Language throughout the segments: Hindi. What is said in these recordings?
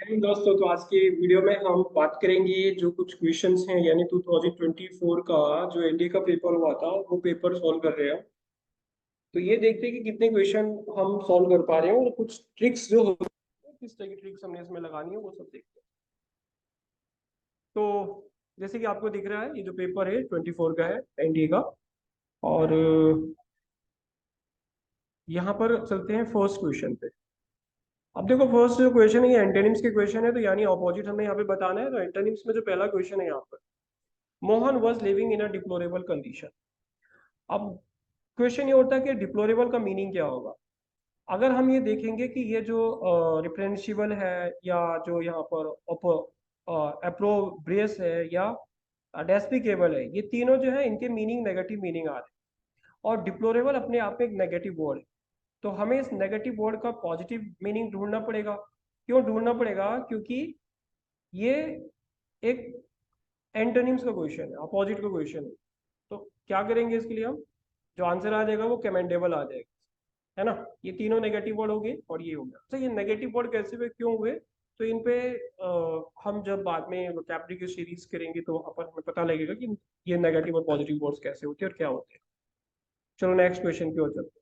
दोस्तों, तो आज की वीडियो में हम बात करेंगे जो कुछ क्वेश्चंस हैं, यानी 2024 का जो एनडीए का पेपर हुआ था वो पेपर सॉल्व कर रहे हैं। तो ये देखते हैं कि कितने क्वेश्चन हम सॉल्व कर पा रहे हैं और कुछ ट्रिक्स जो होती है, किस तरह की ट्रिक्स हमने इसमें लगानी है वो सब देखते हैं। तो जैसे कि आपको दिख रहा है, ये जो पेपर है 24 का है एनडीए का। और यहाँ पर चलते हैं फर्स्ट क्वेश्चन पे। अब देखो, फर्स्ट जो क्वेश्चन है ये एंटोनिम्स के क्वेश्चन है, तो यानी ऑपोजिट हमें यहाँ पे बताना है। तो एंटोनिम्स में जो पहला क्वेश्चन है यहाँ पर, Mohan was living in a deplorable condition. अब क्वेश्चन ये होता है कि डिप्लोरेबल का मीनिंग क्या होगा। अगर हम ये देखेंगे कि ये जो रिप्रेंशिबल है, या जो यहाँ पर अप्रोब्रियस है, या डेस्पिकेबल है, ये तीनों जो है इनके मीनिंग नेगेटिव मीनिंग आ रहे हैं। और डिप्लोरेबल अपने आप में एक नेगेटिव वर्ड है। तो हमें इस नेगेटिव वर्ड का पॉजिटिव मीनिंग ढूंढना पड़ेगा। क्यों ढूंढना पड़ेगा? क्योंकि ये एक एंटोनिम्स का क्वेश्चन है, अपोजिट का क्वेश्चन है। तो क्या करेंगे इसके लिए? हम जो आंसर आ जाएगा वो कमेंडेबल आ जाएगा, है ना। ये तीनों नेगेटिव वर्ड हो गए और ये हो गया। तो ये नेगेटिव वर्ड कैसे हुए, क्यों हुए? तो इन पे हम जब बाद में वोकैबुलरी की सीरीज करेंगे तो वहां पर हमें पता लगेगा कि ये नेगेटिव और पॉजिटिव वर्ड्स कैसे होते हैं और क्या होते हैं। चलो नेक्स्ट क्वेश्चन की ओर चलते हैं।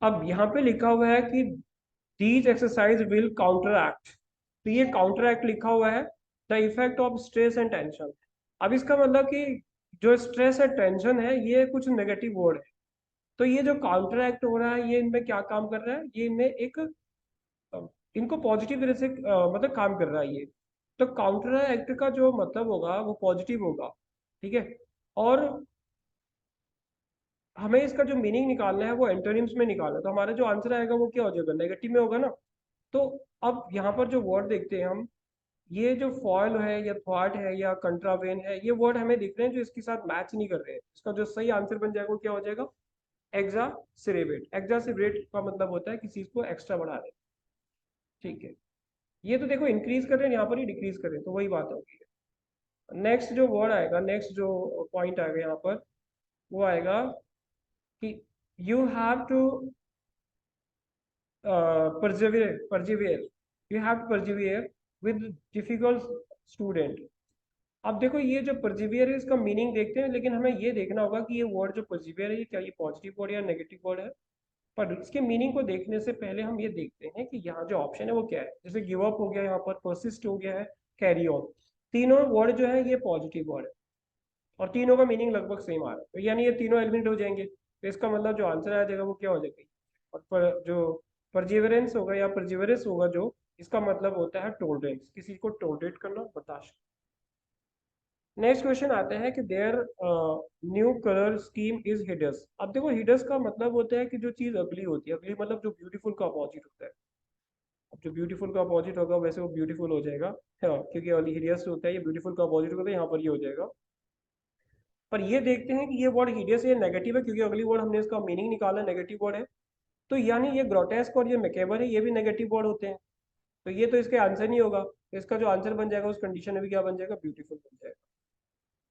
अब यहाँ पे लिखा हुआ है कि these exercise will counter act. तो ये काउंटर एक्ट लिखा हुआ है the effect of stress and tension. अब इसका मतलब कि जो स्ट्रेस है, टेंशन है, ये कुछ नेगेटिव वर्ड है। तो ये जो काउंटर एक्ट हो रहा है, ये इनमें क्या काम कर रहा है? ये इनमें एक इनको पॉजिटिव तरह से मतलब काम कर रहा है ये। तो काउंटर एक्ट का जो मतलब होगा वो पॉजिटिव होगा, ठीक है। और हमें इसका जो मीनिंग निकालना है वो एंटोनिम्स में निकालना है। तो हमारा जो आंसर आएगा वो क्या हो जाएगा? नेगेटिव में होगा ना। तो अब यहाँ पर जो वर्ड देखते हैं हम, ये जो फॉयल है या थ्वाट है या कंट्रावेन है, ये वर्ड हमें दिख रहे हैं जो इसके साथ मैच नहीं कर रहे हैं। इसका जो सही आंसर बन जाएगा वो क्या हो जाएगा? एक्सासिरेट। एक्सासिरेट का मतलब होता है किसी चीज को एक्स्ट्रा बढ़ा रहे हैं, ठीक है। ये तो देखो इंक्रीज कर रहे हैं, यहाँ पर ही डिक्रीज कर रहे हैं, तो वही बात होगी। नेक्स्ट जो वर्ड आएगा, नेक्स्ट जो पॉइंट आएगा यहाँ पर, वो आएगा कि you have to persevere you have to persevere with difficult student. अब देखो, ये जो परजिवियर है इसका मीनिंग देखते हैं, लेकिन हमें ये देखना होगा कि ये वर्ड जो परजिवियर है, ये क्या ये पॉजिटिव वर्ड या नेगेटिव वर्ड है। पर इसके मीनिंग को देखने से पहले हम ये देखते हैं कि यहाँ जो ऑप्शन है वो क्या है। जैसे गिव अप हो गया, यहाँ पर परसिस्ट हो गया है, कैरी ऑन। तीनों वर्ड जो है ये पॉजिटिव वर्ड है और तीनों का मीनिंग लगभग सेम आ रहा है। तो यानी ये तीनों एलिमिनेट हो जाएंगे। तो इसका मतलब जो आंसर आ जाएगा वो क्या हो जाएगा? और जो परजिवरेंस होगा या परजिवरेंस होगा, जो इसका मतलब होता है टोलरेंस, किसी को टोलरेट करना, बर्दाश्त। नेक्स्ट क्वेश्चन आता है कि their new colour scheme is hideous. अब देखो, हिडस का मतलब होता है कि जो चीज अगली होती है, अगली मतलब जो ब्यूटीफुल का अपोजिट होता है। अब जो ब्यूटीफुल का अपोजिट होगा वैसे वो ब्यूटीफुल हो जाएगा, हाँ, क्योंकि हिडियस होता है, ये ब्यूटीफुल का अपोजिट होता है, यहाँ पर ये हो जाएगा। पर ये देखते हैं कि ये वर्ड हिडियस ये नेगेटिव है, क्योंकि अगली वर्ड हमने इसका मीनिंग निकाला, नेगेटिव वर्ड है। तो यानी ये ग्रोटेस्क और ये मैकेबर है, ये भी नेगेटिव वर्ड होते हैं। तो ये तो इसके आंसर नहीं होगा। तो इसका जो आंसर बन जाएगा उस कंडीशन में भी क्या बन जाएगा? ब्यूटीफुल बन जाएगा।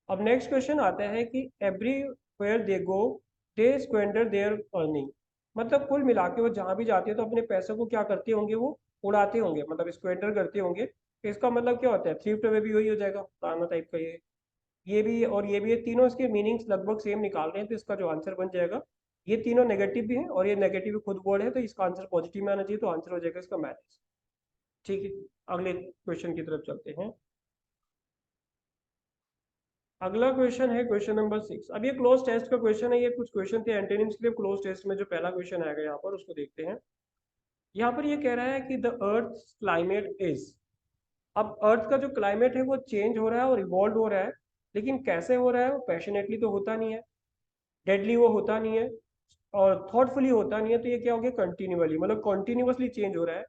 अब नेक्स्ट क्वेश्चन आता है कि everywhere they go they squander their earning. मतलब कुल मिला के वो जहाँ भी जाते हैं तो अपने पैसों को क्या करते होंगे? वो उड़ाते होंगे, मतलब स्क्वेंडर करते होंगे। तो इसका मतलब क्या होता है? थ्रिफ्ट में भी वही हो जाएगा, पुराना टाइप का ये भी और ये भी, ये तीनों इसके मीनिंग्स लगभग सेम निकाल रहे हैं। तो इसका जो आंसर बन जाएगा, ये तीनों नेगेटिव भी है और ये नेगेटिव खुद वर्ड है, तो इसका आंसर पॉजिटिव में आना चाहिए। तो आंसर हो जाएगा इसका मैथ्स, ठीक है। अगले क्वेश्चन की तरफ चलते हैं। अगला क्वेश्चन है क्वेश्चन नंबर 6। अब ये क्लोज टेस्ट का क्वेश्चन है। ये कुछ क्वेश्चन थे एंटोनिम्स के लिए क्लोज टेस्ट में। जो पहला क्वेश्चन आएगा यहाँ पर उसको देखते हैं। यहाँ पर ये कह रहा है कि द अर्थ क्लाइमेट इज। अब अर्थ का जो क्लाइमेट है वो चेंज हो रहा है और इवॉल्व हो रहा है, लेकिन कैसे हो रहा है? वो पैशनेटली तो होता नहीं है, डेडली वो होता नहीं है, और थॉटफुली होता नहीं है। तो ये क्या हो गया? कंटिन्यूअली, मतलब कंटिन्यूअसली चेंज हो रहा है।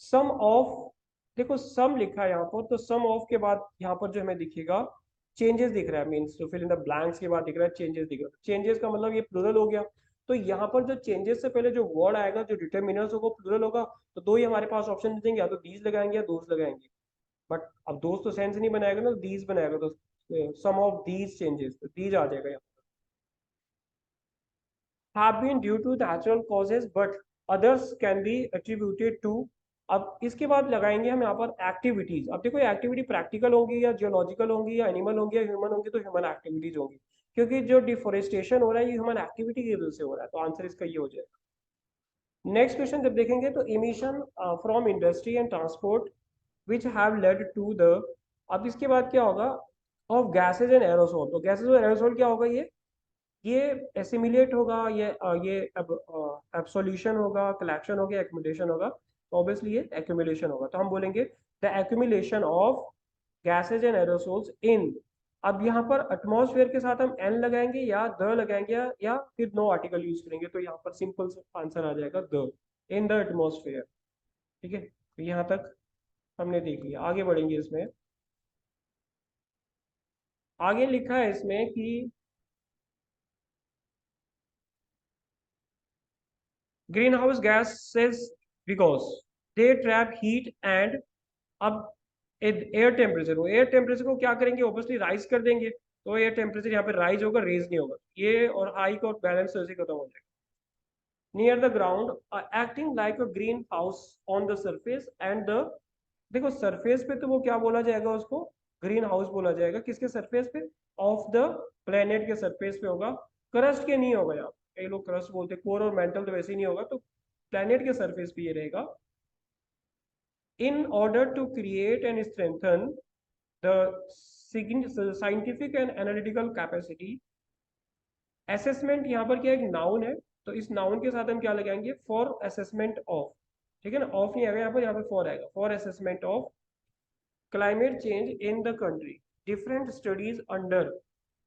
सम ऑफ, देखो सम लिखा है यहाँ पर, तो सम ऑफ के बाद यहाँ पर जो हमें दिखेगा चेंजेस दिख रहा है, मीन्स तो फिल इन द ब्लैंक्स के बाद दिख रहा है चेंजेस दिख रहा है। चेंजेस का मतलब ये प्लूरल हो गया। तो यहाँ पर जो चेंजेस से पहले जो वर्ड आएगा, जो डिटर्मिनर्स होगा, प्लूरल होगा। तो दो ही हमारे पास ऑप्शन दे देंगे, या तो दीज लगाएंगे या दोज लगाएंगे। बट अब दोस्त तो सेंस नहीं बनाएगा ना, दीज बनाएगा। तो सम ऑफ दीज चेंजेस, तो दीज आ जाएगा यहाँ। Have been due to natural causes, but others can be attributed to अब इसके बाद लगाएंगे हम यहाँ पर एक्टिविटीज। अब देखो एक्टिविटी प्रैक्टिकल होंगी या जियोलॉजिकल होंगी या एनिमल होंगी या ह्यूमन होंगी, तो ह्यूमन एक्टिविटीज होंगी, क्योंकि जो डिफोरेस्टेशन हो रहा है ये ह्यूमन एक्टिविटी की वजह से हो रहा है, तो आंसर इसका ये हो जाएगा। नेक्स्ट क्वेश्चन जब देखेंगे तो emission from industry and transport which have led to the, अब इसके बाद क्या होगा, ऑफ गैसेज एंड एरोसोल। तो गैसेज और एरोसोल क्या होगा, ये एसिमिलेट होगा, ये एब्सोल्यूशन होगा, कलेक्शन होगा, एक्यूमुलेशन होगा, तो ऑब्वियसली ये एक्यूमुलेशन होगा। तो हम बोलेंगे the accumulation of gases and aerosols in, अब यहाँ पर एटमॉस्फेयर के साथ हम एन लगाएंगे या द लगाएंगे या फिर नो आर्टिकल यूज करेंगे, तो यहाँ पर सिंपल आंसर आ जाएगा द, इन द एटमॉस्फेयर। ठीक है, तो यहाँ तक हमने देख लिया। आगे बढ़ेंगे इसमें, आगे लिखा है इसमें कि green house gases because they trap heat and, अब एयर टेम्परेचर हो, एयर टेम्परेचर को क्या करेंगे, ऑब्वियसली राइज कर देंगे, तो एयर टेम्परेचर यहाँ पे राइज होगा, रेज नहीं होगा, ये और हाई का बैलेंस ऐसे खत्म हो जाएगा। Near the ground acting like a green house on the surface and the, देखो सरफेस पे तो वो क्या बोला जाएगा, उसको ग्रीन हाउस बोला जाएगा, किसके सरफेस पे, ऑफ द प्लेनेट के सरफेस पे होगा, क्रस्ट के नहीं होगा यहाँ, कई लोग क्रस्ट बोलते, कोर और मेंटल तो वैसे ही नहीं होगा, तो प्लेनेट के सरफेस पे ये रहेगा। In order to create and strengthen the scientific and analytical capacity, assessment यहाँ पर क्या एक नाउन है, तो इस नाउन के साथ हम क्या लगाएंगे, फॉर असेसमेंट ऑफ, ठीक है ना, ऑफ नहीं आएगा यहाँ पर फॉर आएगा, for assessment of climate change in the country, different studies under,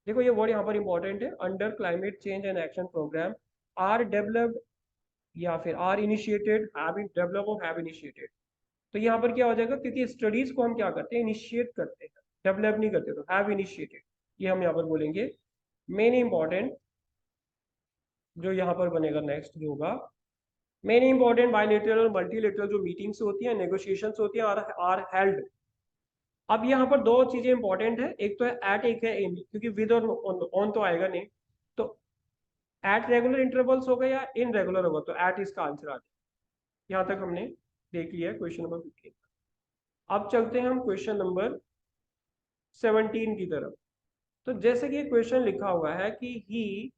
देखो ये वर्ड यहाँ पर इंपॉर्टेंट है, under climate change and action programme are developed या फिर are initiated, have been develop और हैव इनिशिएटेड, तो यहाँ पर क्या हो जाएगा, क्योंकि स्टडीज को हम क्या करते हैं, इनिशिएट करते हैं, डेवलप नहीं करते, तो हैव इनिशिएटेड, ये हम यहाँ पर बोलेंगे। मेन इंपॉर्टेंट जो यहाँ पर बनेगा नेक्स्ट जो होगा, मेन इंपॉर्टेंट बायलेटरल और मल्टीलेटरल जो मीटिंग्स होती हैं, नेगोशिएशंस होती हैं, आर हेल्ड। अब यहाँ पर दो चीजें इंपॉर्टेंट है, एक तो है एट, एक है इन, क्योंकि विद और ऑन तो आएगा नहीं, तो एट रेगुलर इंटरवल्स होगा या इन रेगुलर होगा, तो एट इसका आंसर आ जाएगा। यहाँ तक हमने देख लिया है क्वेश्चन नंबर 15। अब चलते हैं हम क्वेश्चन नंबर 17 की तरफ। तो जैसे कि क्वेश्चन लिखा हुआ है कि he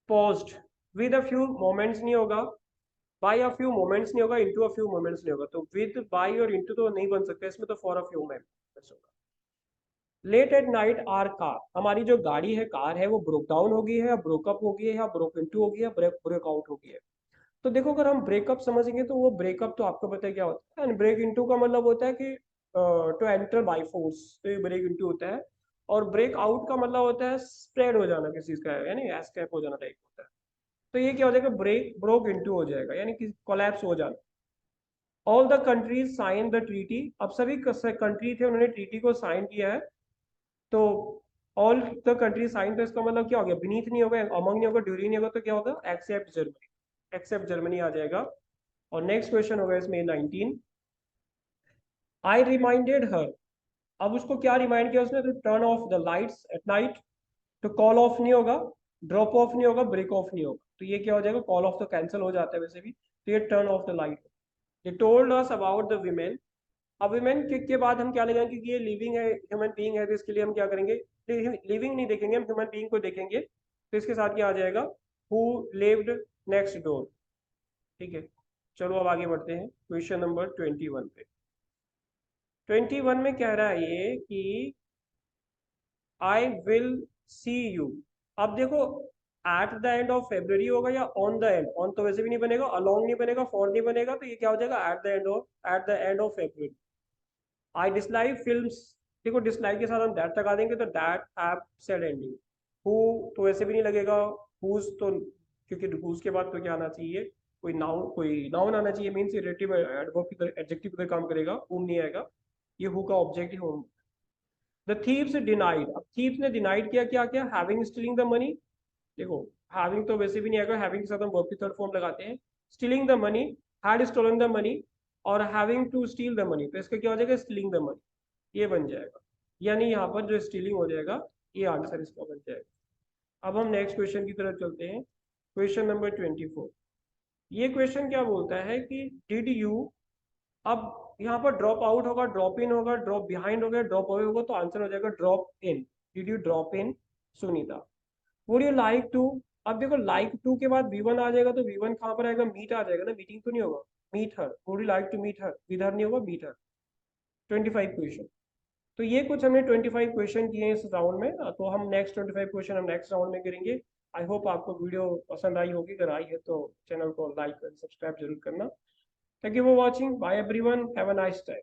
paused with a few moments नहीं होगा, बाय अ फ्यू मोमेंट्स नहीं होगा, इनटू अ फ्यू मोमेंट्स नहीं होगा, तो विद बाय और इनटू तो नहीं बन सकता इसमें, तो फॉर अ फ्यू मोमेंट्स होगा। Late at night or car, हमारी जो गाड़ी है, कार है, वो ब्रोक डाउन हो गई है या ब्रोकअप हो गई है या ब्रोक इनटू हो गई है, ब्रेक आउट हो गई है। तो देखो अगर हम ब्रेकअप समझेंगे तो वो ब्रेकअप तो आपको पता है क्या होता है, एंड ब्रेक इनटू का मतलब होता है कि टू एंटर बाय फोर्स, तो ये ब्रेक इनटू होता है, और ब्रेक आउट का मतलब होता है स्प्रेड हो जाना किसी चीज का, यानी एस्केप हो जाना टाइप होता है। तो ये क्या हो जाएगा, ब्रोक इनटू हो जाएगा, यानी कि कोलैप्स हो जाना। All the countries sign the treaty, अब सभी कंट्री थे उन्होंने ट्रीटी को साइन किया है, तो ऑल द कंट्री साइन, तो इसका मतलब क्या हो गया, बीनीथ नहीं होगा, अमंग नहीं होगा, ड्यूरिंग नहीं होगा, तो क्या होगा, एक्सेप्ट जर्मनी, एक्सेप्ट जर्मनी आ जाएगा। और नेक्स्ट क्वेश्चन होगा इसमें 19, आई रिमाइंडेड हर, अब उसको क्या रिमाइंड किया उसने, तो turn off the lights at night, तो कॉल ऑफ नहीं होगा, ड्रॉप ऑफ नहीं होगा, ब्रेक ऑफ नहीं होगा, तो ये क्या हो जाएगा, कॉल ऑफ तो कैंसिल हो जाता है वैसे भी, तो ये टर्न ऑफ द लाइट। ये told us about the women, अब वीमेन के बाद हम क्या लेंगे, क्योंकि ये लिविंग है, ह्यूमन बीइंग है, तो इसके लिए हम क्या करेंगे, लिविंग नहीं देखेंगे, हम ह्यूमन बीइंग को देखेंगे, तो इसके साथ क्या आ जाएगा, हु लिव्ड नेक्स्ट डोर। ठीक है, चलो अब आगे बढ़ते हैं क्वेश्चन नंबर 21 पे। 21 में कह रहा है ये कि आई विल सी यू, अब देखो at the end of February होगा या ऑन द एंड, ऑन तो वैसे भी नहीं बनेगा, अलोंग नहीं बनेगा, फॉर नहीं बनेगा, तो ये क्या हो जाएगा, at the end of February. I dislike films, देखो डिसलाइक के साथ हम दैट लगा देंगे, तो that have sad ending. Who तो वैसे भी नहीं लगेगा, हुज तो, क्योंकि हुज के बाद तो क्या आना चाहिए, कोई नाउन आना चाहिए, मीन्स रिलेटिव एडवर्ब की तरह, एडजेक्टिव की तरह काम करेगा, हुम नहीं आएगा, ये हु का object he home. The thieves denied, अब थीव्स ने डिनाइड किया क्या क्या, हैविंग स्टीलिंग द मनी, देखो हैविंग तो वैसे भी नहीं आएगा, हैविंग के साथ हम वर्ब की थर्ड फॉर्म लगाते हैं, stealing the money, had stolen the money, और having to steal the money, तो इसका क्या हो जाएगा, स्टीलिंग द मनी, ये बन जाएगा, यानी यहाँ पर जो स्टीलिंग हो जाएगा, ये आंसर इसका बन जाएगा। अब हम नेक्स्ट क्वेश्चन की तरफ चलते हैं, क्वेश्चन नंबर 24। ये क्वेश्चन क्या बोलता है कि डिड यू, अब यहाँ पर ड्रॉप आउट होगा, ड्रॉप इन होगा, ड्रॉप बिहाइंड होगा, ड्रॉप अवे होगा, तो आंसर हो जाएगा drop in. Did you drop in Sunita? Would you like to, अब देखो लाइक टू के बाद वी वन आ जाएगा, तो वी वन कहाँ पर आएगा, मीट आ जाएगा ना, मीटिंग तो नहीं होगा। Meet her, would you like to meet her, इधर नहीं होगा, मीट हर। 25 क्वेश्चन। तो ये कुछ हमने 25 क्वेश्चन किए हैं इस राउंड में, तो हम नेक्स्ट 25 क्वेश्चन हम नेक्स्ट राउंड में करेंगे। आई होप आपको वीडियो पसंद आई होगी, अगर आई है तो चैनल को लाइक और सब्सक्राइब जरूर करना। Thank you for watching, bye everyone, have a nice time.